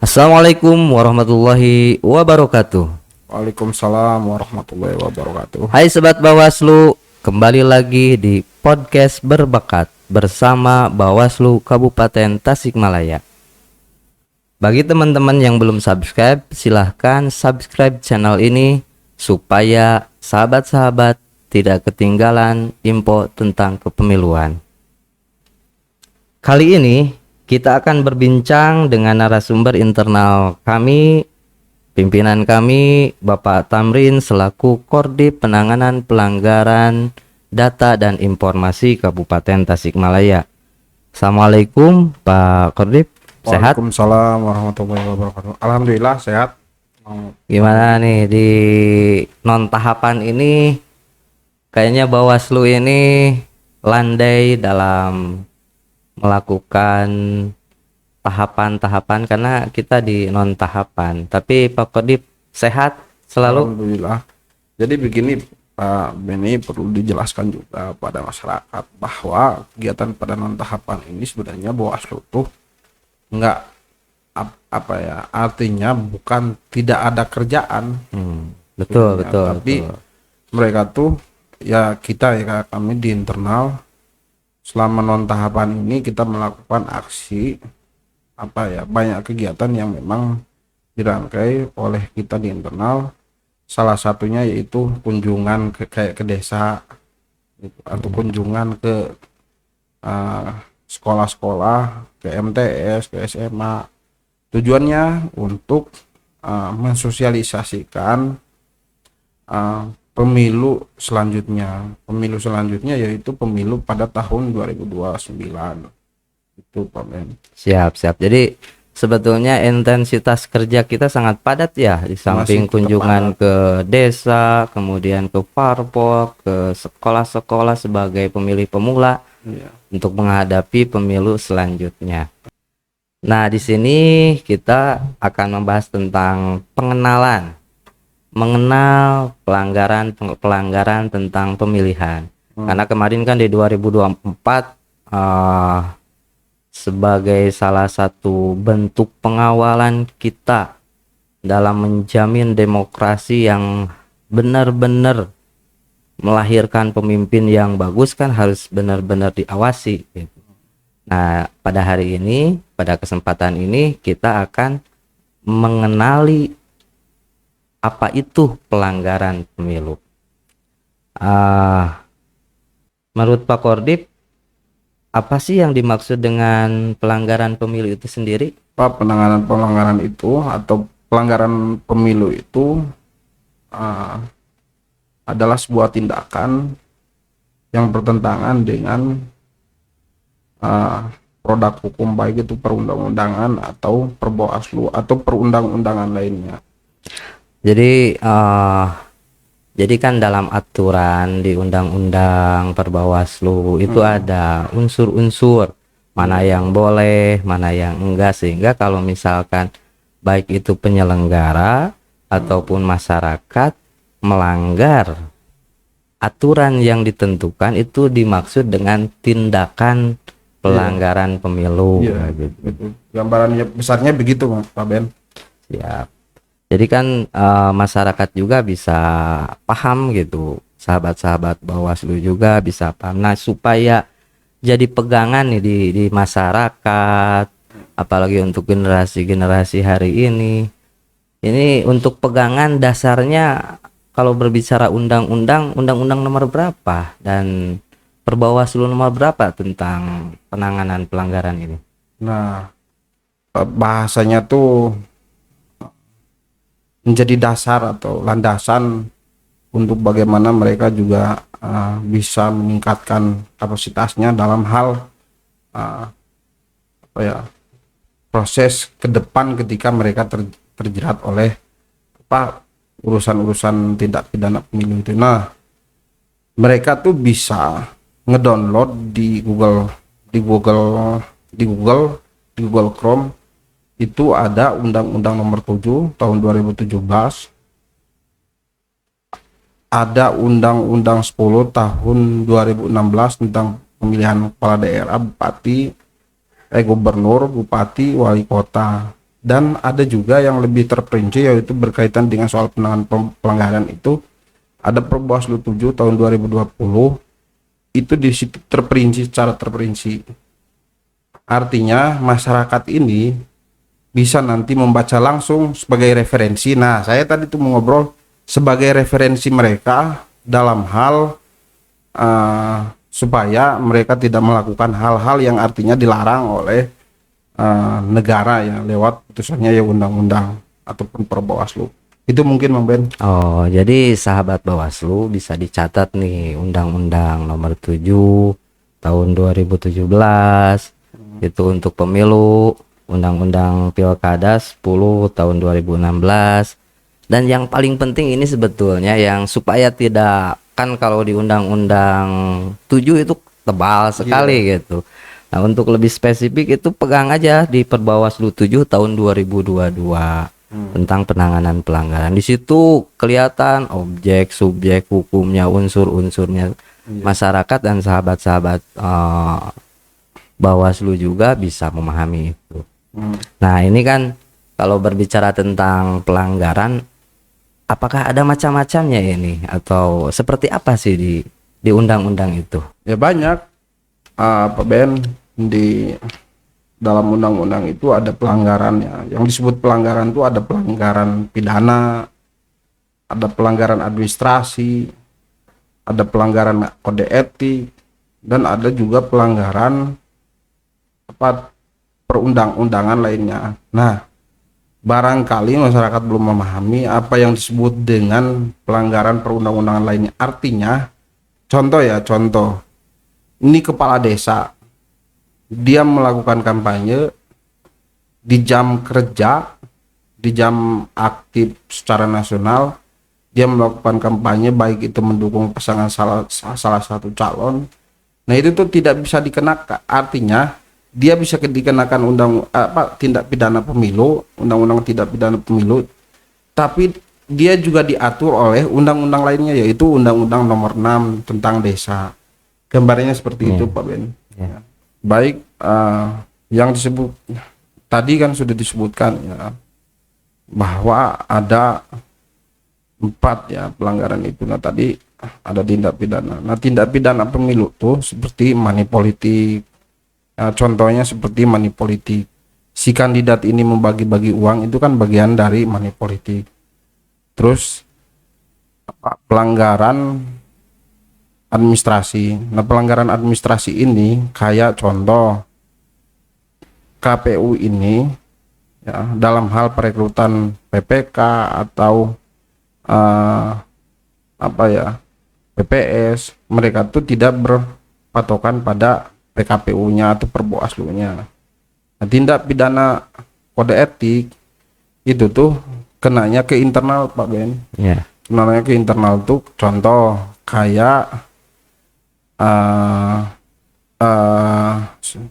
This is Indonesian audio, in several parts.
Assalamualaikum warahmatullahi wabarakatuh. Waalaikumsalam warahmatullahi wabarakatuh. Hai Sobat Bawaslu, kembali lagi di podcast Berbakat bersama Bawaslu Kabupaten Tasikmalaya. Bagi teman-teman yang belum subscribe, silahkan subscribe channel ini supaya sahabat-sahabat tidak ketinggalan info tentang kepemiluan. Kali ini kita akan berbincang dengan narasumber internal kami, pimpinan kami, Bapak Tamrin selaku Kordip Penanganan Pelanggaran Data dan Informasi Kabupaten Tasikmalaya. Assalamualaikum Pak Kordip, sehat? Waalaikumsalam warahmatullahi wabarakatuh. Alhamdulillah sehat. Gimana nih di non tahapan ini? Kayaknya Bawaslu ini landai dalam melakukan tahapan-tahapan karena kita di non tahapan. Tapi Pak Kodim sehat selalu. Alhamdulillah. Jadi begini Pak Beni, perlu dijelaskan juga pada masyarakat bahwa kegiatan pada non tahapan ini sebenarnya Bawaslu tuh enggak artinya bukan tidak ada kerjaan. Betul, Ya, betul. Tapi betul. mereka tuh kami di internal selama non tahapan ini kita melakukan aksi banyak kegiatan yang memang dirangkai oleh kita di internal. Salah satunya yaitu kunjungan ke desa gitu, atau kunjungan ke sekolah-sekolah, ke MTS, ke SMA. Tujuannya untuk mensosialisasikan pemilu selanjutnya yaitu pemilu pada tahun 2029. Itu Pak Ben. Siap. Jadi sebetulnya intensitas kerja kita sangat padat ya, di samping kunjungan ke desa, kemudian ke parpol, ke sekolah-sekolah sebagai pemilih pemula untuk menghadapi pemilu selanjutnya. Nah, di sini kita akan membahas tentang mengenal pelanggaran tentang pemilihan. Karena kemarin kan di 2024 sebagai salah satu bentuk pengawalan kita dalam menjamin demokrasi yang benar-benar melahirkan pemimpin yang bagus kan harus benar-benar diawasi gitu. Nah, pada hari ini, pada kesempatan ini kita akan mengenali apa itu pelanggaran pemilu. Menurut Pak Kordip, apa sih yang dimaksud dengan pelanggaran pemilu itu sendiri? Pak, pelanggaran itu atau pelanggaran pemilu itu adalah sebuah tindakan yang bertentangan dengan produk hukum, baik itu perundang-undangan atau perbawaslu atau perundang-undangan lainnya. Jadi kan dalam aturan di undang-undang perbawaslu itu ada unsur-unsur mana yang boleh, mana yang enggak, sehingga kalau misalkan baik itu penyelenggara ataupun masyarakat melanggar aturan yang ditentukan itu dimaksud dengan tindakan pelanggaran pemilu. Gitu. Gambarannya besarnya begitu Pak Ben. Siap. Jadi kan masyarakat juga bisa paham gitu, sahabat-sahabat Bawaslu juga bisa paham. Nah, supaya jadi pegangan nih di masyarakat, apalagi untuk generasi-generasi hari ini. Ini untuk pegangan dasarnya kalau berbicara undang-undang nomor berapa dan Perbawaslu nomor berapa tentang penanganan pelanggaran ini? Nah, bahasanya tuh menjadi dasar atau landasan untuk bagaimana mereka juga bisa meningkatkan kapasitasnya dalam hal proses ke depan ketika mereka terjerat oleh urusan-urusan tindak pidana pemilu itu. Nah, mereka tuh bisa ngedownload di Google Chrome itu ada Undang-Undang Nomor 7 tahun 2017, ada Undang-Undang 10 tahun 2016 tentang pemilihan kepala daerah, bupati, gubernur, bupati, wali kota. dan ada juga yang lebih terperinci, yaitu berkaitan dengan soal penanganan pelanggaran itu ada Perbawaslu 7 tahun 2020. Itu di situ terperinci, secara terperinci. Artinya masyarakat ini bisa nanti membaca langsung sebagai referensi. Nah, saya tadi tuh mau ngobrol sebagai referensi mereka dalam hal supaya mereka tidak melakukan hal-hal yang artinya dilarang oleh negara ya lewat putusannya ya undang-undang ataupun Perbawaslu. Itu mungkin Bang Ben. Oh, jadi sahabat Bawaslu bisa dicatat nih Undang-Undang Nomor 7 tahun 2017 itu untuk pemilu, Undang-Undang Pilkada 10 tahun 2016, dan yang paling penting ini sebetulnya yang supaya tidak, kan kalau di Undang-Undang 7 itu tebal sekali gitu. Nah, untuk lebih spesifik itu pegang aja di Perbawaslu 7 tahun 2022 tentang penanganan pelanggaran. Di situ kelihatan objek, subjek hukumnya, unsur-unsurnya, masyarakat dan sahabat-sahabat Bawaslu juga bisa memahami itu. Nah, ini kan kalau berbicara tentang pelanggaran, apakah ada macam-macamnya ini atau seperti apa sih di undang-undang itu? Ya banyak, Pak Ben. Di dalam undang-undang itu ada pelanggarannya. Yang disebut pelanggaran itu ada pelanggaran pidana, ada pelanggaran administrasi, ada pelanggaran kode etik, dan ada juga pelanggaran perundang-undangan lainnya. Nah, barangkali masyarakat belum memahami apa yang disebut dengan pelanggaran perundang-undangan lainnya. Artinya, contoh, ini kepala desa, dia melakukan kampanye di jam kerja, di jam aktif secara nasional, dia melakukan kampanye baik itu mendukung pasangan salah satu calon. Nah, itu tuh tidak bisa dikenakan. Artinya dia bisa dikenakan tindak pidana pemilu, undang-undang tindak pidana pemilu, tapi dia juga diatur oleh undang-undang lainnya, yaitu Undang-Undang Nomor 6 tentang desa. Gambarnya seperti itu, Pak Ben. Baik, yang disebut tadi kan sudah disebutkan ya bahwa ada 4 ya pelanggaran itu. Nah, tadi ada tindak pidana. Nah, tindak pidana pemilu tuh seperti money politik. Nah, contohnya seperti money politik. Si kandidat ini membagi-bagi uang, itu kan bagian dari money politik. Terus pelanggaran administrasi. Nah, pelanggaran administrasi ini kayak contoh KPU ini ya, dalam hal perekrutan PPK atau PPS, mereka tuh tidak berpatokan pada PKPU-nya atau Perbawaslu-nya. Nah, tindak pidana kode etik itu tuh kenanya ke internal, Pak Ben. Kenanya ke internal tuh contoh kayak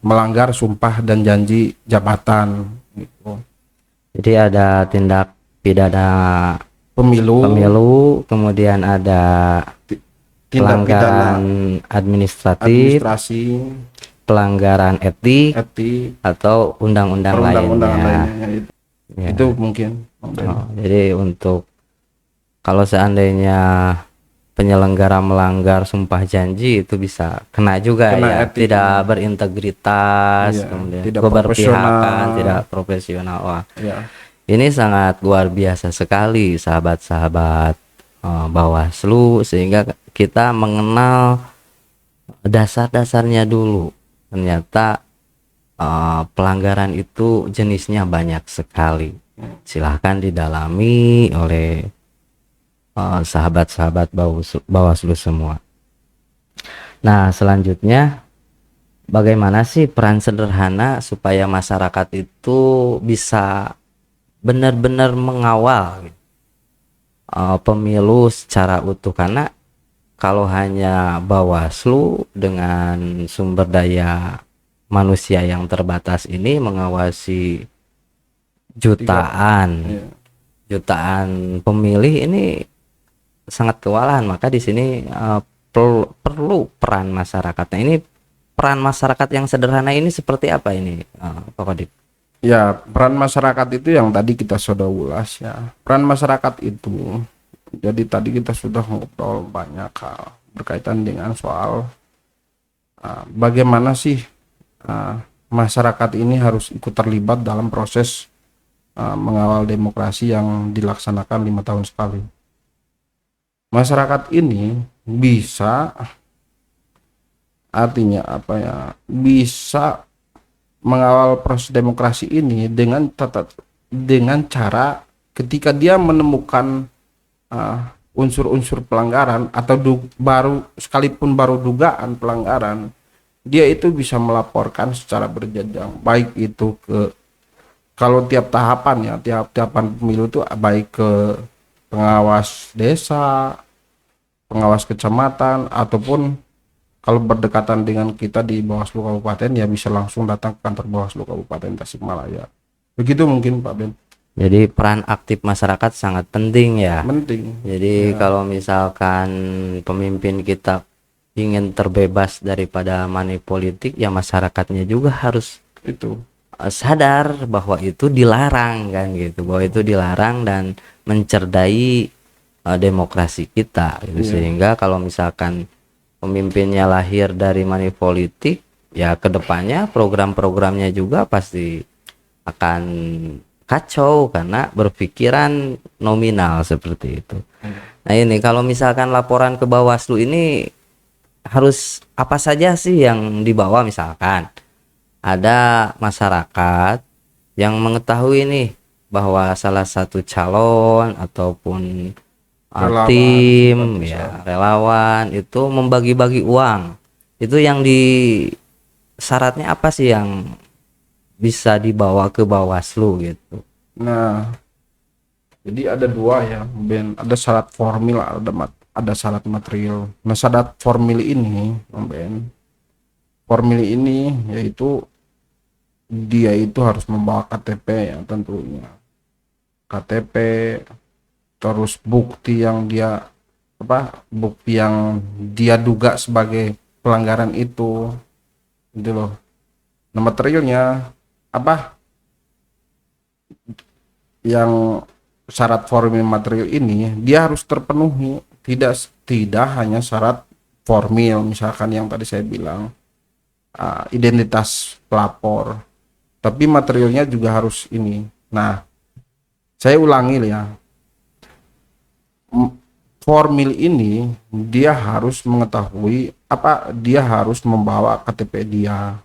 melanggar sumpah dan janji jabatan gitu. Jadi ada tindak pidana pemilu, kemudian ada tindak pelanggaran administrasi, pelanggaran etik, atau undang-undang lainnya. Itu mungkin. Jadi untuk kalau seandainya penyelenggara melanggar sumpah janji itu bisa kena juga ya, etik, tidak berintegritas, kemudian tidak keberpihakan, tidak profesional. Wah, ini sangat luar biasa sekali sahabat-sahabat Bawaslu, sehingga kita mengenal dasar-dasarnya dulu. Ternyata pelanggaran itu jenisnya banyak sekali. Silahkan didalami oleh sahabat-sahabat Bawaslu semua. Nah, selanjutnya bagaimana sih peran sederhana supaya masyarakat itu bisa benar-benar mengawal pemilu secara utuh? Karena kalau hanya Bawaslu dengan sumber daya manusia yang terbatas ini mengawasi jutaan pemilih, ini sangat kewalahan. Maka di sini perlu peran masyarakat. Nah, ini peran masyarakat yang sederhana ini seperti apa ini, Pak Kodik? Ya, peran masyarakat itu yang tadi kita sudah ulas ya. Peran masyarakat itu, jadi tadi kita sudah ngobrol banyak hal berkaitan dengan soal bagaimana sih masyarakat ini harus ikut terlibat dalam proses mengawal demokrasi yang dilaksanakan 5 tahun sekali. Masyarakat ini bisa, artinya apa ya, bisa mengawal proses demokrasi ini dengan cara ketika dia menemukan unsur-unsur pelanggaran atau baru dugaan pelanggaran, dia itu bisa melaporkan secara berjenjang, baik itu kalau tiap tahapan ya, tiap tahapan pemilu itu baik ke pengawas desa, pengawas kecamatan, ataupun kalau berdekatan dengan kita di Bawaslu Kabupaten ya bisa langsung datang ke kantor Bawaslu Kabupaten Tasikmalaya. Begitu mungkin Pak Ben. Jadi peran aktif masyarakat sangat penting ya. Penting. Jadi kalau misalkan pemimpin kita ingin terbebas daripada money politik, ya masyarakatnya juga harus Itu. sadar bahwa itu dilarang kan gitu, bahwa itu dilarang dan mencerdai demokrasi kita gitu. Sehingga kalau misalkan pemimpinnya lahir dari money politik, ya kedepannya program-programnya juga pasti akan kacau karena berpikiran nominal seperti itu. Nah ini kalau misalkan laporan ke Bawaslu ini harus apa saja sih yang dibawa? Misalkan ada masyarakat yang mengetahui nih bahwa salah satu calon ataupun Relawan, tim simpatisan. ya relawan itu membagi-bagi uang, itu yang syaratnya apa sih yang bisa dibawa ke Bawaslu gitu? Nah, jadi ada dua ya, Ben. Ada syarat formil, ada syarat material. Nah, syarat formil ini, Ben, formil ini yaitu dia itu harus membawa KTP ya tentunya. KTP, terus bukti yang dia duga sebagai pelanggaran itu, gitu loh. Nah, materialnya apa? Yang syarat formil material ini dia harus terpenuhi, tidak hanya syarat formil, misalkan yang tadi saya bilang identitas pelapor, tapi materialnya juga harus ini. Nah, saya ulangi ya, formil ini dia harus mengetahui dia harus membawa KTP dia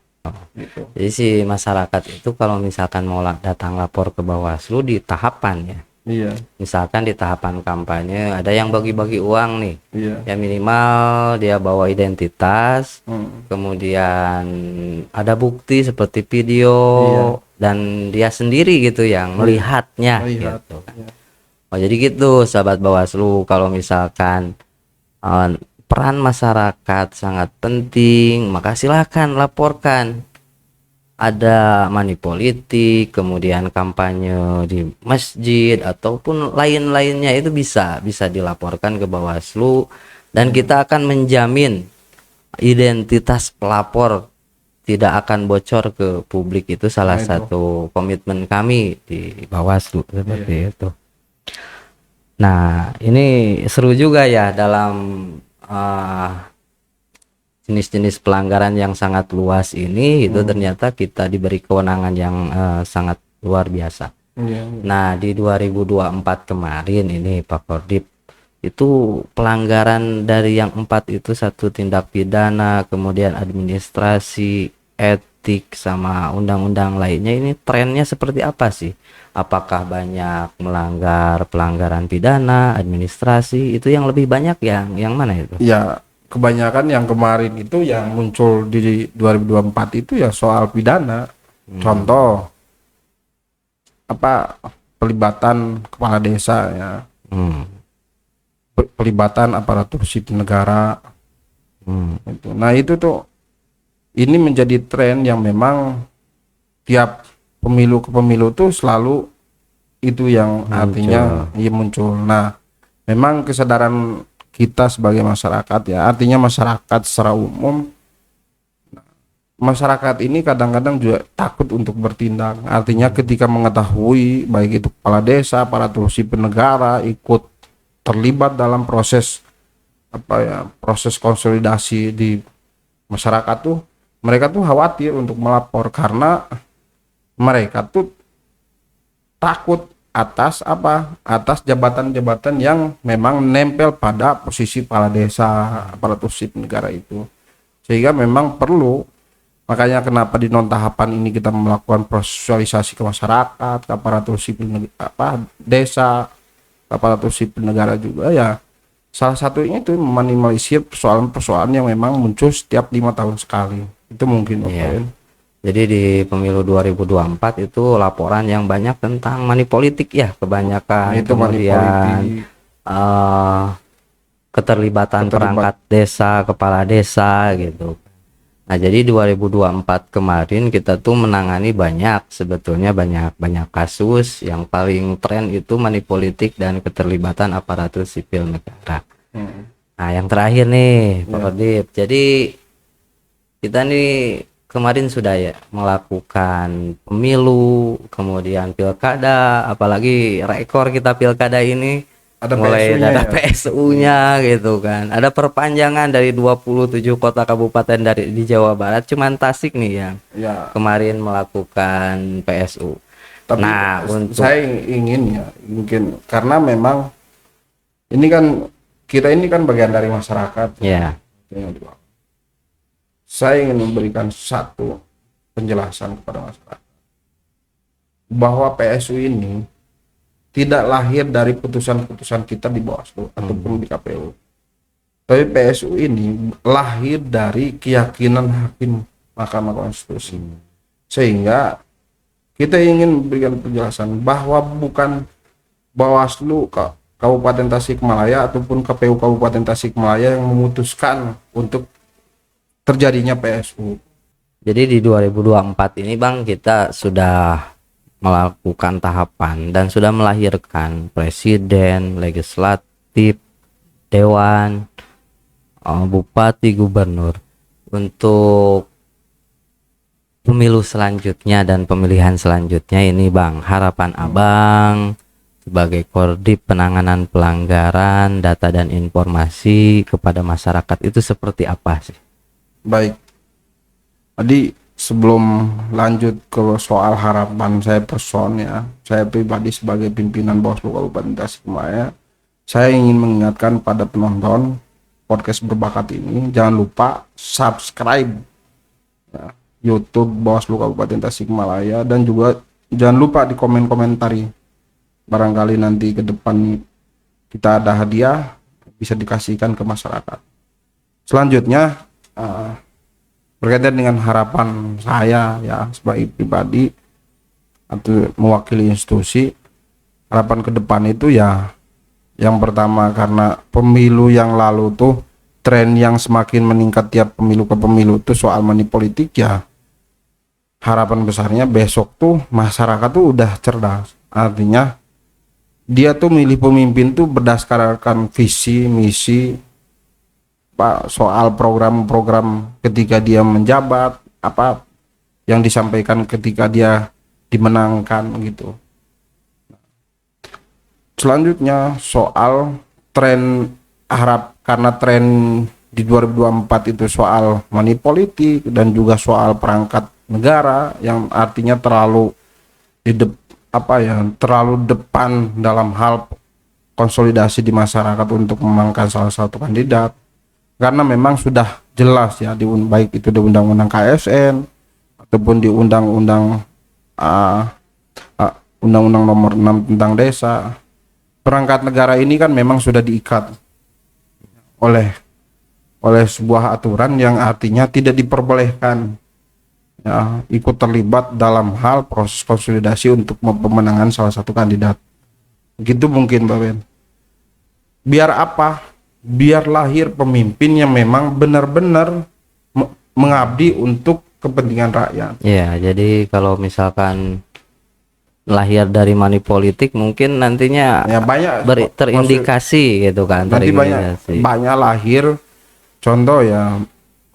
gitu. Jadi si masyarakat itu kalau misalkan mau datang lapor ke Bawaslu di tahapan ya, Iya, misalkan di tahapan kampanye ada yang bagi-bagi uang nih, iya. ya minimal dia bawa identitas, kemudian ada bukti seperti video, dan dia sendiri gitu yang melihatnya Melihat. gitu kan. Iya. Oh jadi gitu sahabat Bawaslu, kalau misalkan peran masyarakat sangat penting, maka silakan laporkan. Ada money politik, kemudian kampanye di masjid ataupun lain-lainnya, itu bisa dilaporkan ke Bawaslu dan kita akan menjamin identitas pelapor tidak akan bocor ke publik. Itu salah satu komitmen kami di Bawaslu seperti itu. Nah, ini seru juga ya dalam jenis-jenis pelanggaran yang sangat luas ini, itu ternyata kita diberi kewenangan yang sangat luar biasa. Nah, di 2024 kemarin ini Pak Kordip, itu pelanggaran dari yang 4 itu, satu tindak pidana, kemudian administrasi, etik, sama undang-undang lainnya, ini trennya seperti apa sih? Apakah banyak melanggar pelanggaran pidana, administrasi, itu yang lebih banyak yang mana itu? Ya, kebanyakan yang kemarin itu yang muncul di 2024 itu ya soal pidana. Contoh pelibatan kepala desa ya, pelibatan aparatur sipil negara. Itu. Nah itu tuh, ini menjadi tren yang memang tiap pemilu ke pemilu tuh selalu itu yang artinya muncul. Nah, memang kesadaran kita sebagai masyarakat ya, artinya masyarakat secara umum masyarakat ini kadang-kadang juga takut untuk bertindak. Artinya ketika mengetahui baik itu kepala desa, aparatur sipil negara ikut terlibat dalam proses proses konsolidasi di masyarakat tuh, mereka tuh khawatir untuk melapor karena mereka tuh takut atas jabatan-jabatan yang memang nempel pada posisi kepala desa, aparatur sipil negara itu. Sehingga memang perlu, makanya kenapa di non tahapan ini kita melakukan sosialisasi ke masyarakat, ke aparatur sipil desa, ke aparatur sipil negara juga ya. Salah satunya itu meminimalisir persoalan-persoalan yang memang muncul setiap 5 tahun sekali. Itu mungkin Iya. Jadi di pemilu 2024 itu laporan yang banyak tentang money politik ya, kebanyakan. itu money Kemudian politik. keterlibatan perangkat desa, kepala desa gitu. Nah, jadi 2024 kemarin kita tuh menangani sebetulnya banyak kasus. Yang paling tren itu money politik dan keterlibatan aparatur sipil negara. Nah, yang terakhir nih, Pak Odip. Jadi kita nih kemarin sudah ya melakukan pemilu, kemudian pilkada, apalagi rekor kita pilkada ini Ada mulai PSU-nya ada ya? PSU-nya gitu kan. Ada perpanjangan dari 27 kota kabupaten di Jawa Barat, cuman Tasik nih yang Ya, kemarin melakukan PSU. tapi Nah, untuk saya ingin ya, mungkin karena memang ini kan kita ini kan bagian dari masyarakat. ya, Saya ingin memberikan satu penjelasan kepada masyarakat bahwa PSU ini tidak lahir dari putusan-putusan kita di Bawaslu ataupun di KPU. Tapi PSU ini lahir dari keyakinan hakim Mahkamah Konstitusi. Sehingga kita ingin memberikan penjelasan bahwa bukan Bawaslu Kabupaten Tasikmalaya ataupun KPU Kabupaten Tasikmalaya yang memutuskan untuk terjadinya PSU. jadi di 2024 ini Bang, kita sudah melakukan tahapan dan sudah melahirkan presiden, legislatif, dewan, bupati, gubernur. Untuk pemilu selanjutnya dan pemilihan selanjutnya ini Bang, harapan Abang sebagai Kordip penanganan pelanggaran data dan informasi kepada masyarakat itu seperti apa sih? Baik. Tadi sebelum lanjut ke soal harapan saya personnya, saya pribadi sebagai pimpinan Bawaslu Kabupaten Tasikmalaya, saya ingin mengingatkan pada penonton podcast berbakat ini, jangan lupa subscribe ya, YouTube Bawaslu Kabupaten Tasikmalaya, dan juga jangan lupa di komentari. Barangkali nanti ke depan kita ada hadiah bisa dikasihkan ke masyarakat. Selanjutnya berkaitan dengan harapan saya ya sebagai pribadi atau mewakili institusi, harapan ke depan itu ya yang pertama, karena pemilu yang lalu tuh tren yang semakin meningkat tiap pemilu ke pemilu tuh soal money politik ya, harapan besarnya besok tuh masyarakat tuh udah cerdas. Artinya dia tuh milih pemimpin tuh berdasarkan visi misi soal program-program ketika dia menjabat, apa yang disampaikan ketika dia dimenangkan gitu. Selanjutnya soal tren karena tren di 2024 itu soal money politik dan juga soal perangkat negara yang artinya terlalu terlalu depan dalam hal konsolidasi di masyarakat untuk memenangkan salah satu kandidat. Karena memang sudah jelas ya baik itu di undang-undang KSN ataupun di undang-undang undang-undang nomor 6 tentang desa, perangkat negara ini kan memang sudah diikat oleh sebuah aturan yang artinya tidak diperbolehkan ya ikut terlibat dalam hal proses konsolidasi untuk pemenangan salah satu kandidat. Begitu mungkin Mbak Ben. Biar apa? Biar lahir pemimpin yang memang benar-benar mengabdi untuk kepentingan rakyat. Ya, jadi kalau misalkan lahir dari money politik mungkin nantinya Ya banyak terindikasi gitu kan, nanti terindikasi. banyak lahir contoh ya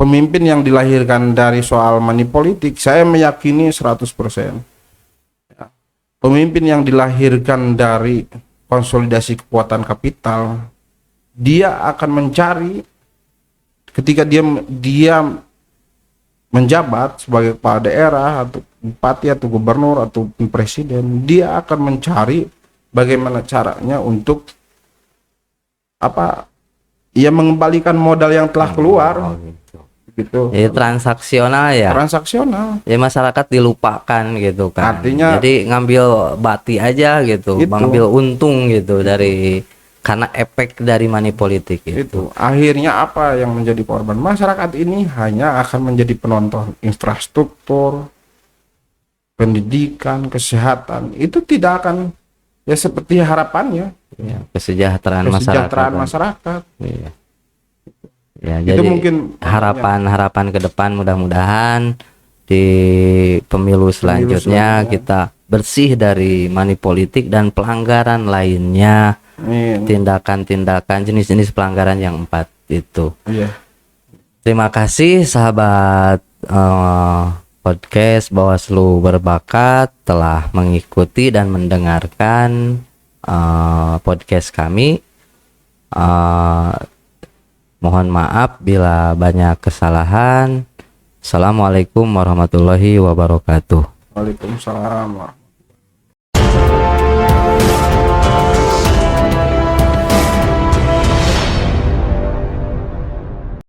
pemimpin yang dilahirkan dari soal money politik, saya meyakini 100%. Ya. Pemimpin yang dilahirkan dari konsolidasi kekuatan kapital, dia akan mencari ketika dia menjabat sebagai kepala daerah atau bupati atau gubernur atau presiden, dia akan mencari bagaimana caranya untuk mengembalikan modal yang telah keluar. Oh, gitu. Gitu. Jadi transaksional ya. Transaksional. Ya masyarakat dilupakan gitu kan. Artinya- jadi ngambil bati aja gitu, Gitu. ngambil untung gitu dari karena efek dari money politik itu. Akhirnya apa yang menjadi korban? Masyarakat ini hanya akan menjadi penonton infrastruktur, pendidikan, kesehatan. Itu tidak akan ya seperti harapannya. Ya, kesejahteraan masyarakat. Iya. Ya, Itu jadi mungkin harapan ke depan mudah-mudahan di pemilu selanjutnya kita bersih dari money politik dan pelanggaran lainnya, Amin. tindakan-tindakan jenis-jenis pelanggaran yang 4 itu. Iya. Terima kasih sahabat podcast Bawaslu Berbakat telah mengikuti dan mendengarkan podcast kami. Mohon maaf bila banyak kesalahan. Assalamualaikum warahmatullahi wabarakatuh. Waalaikumsalam.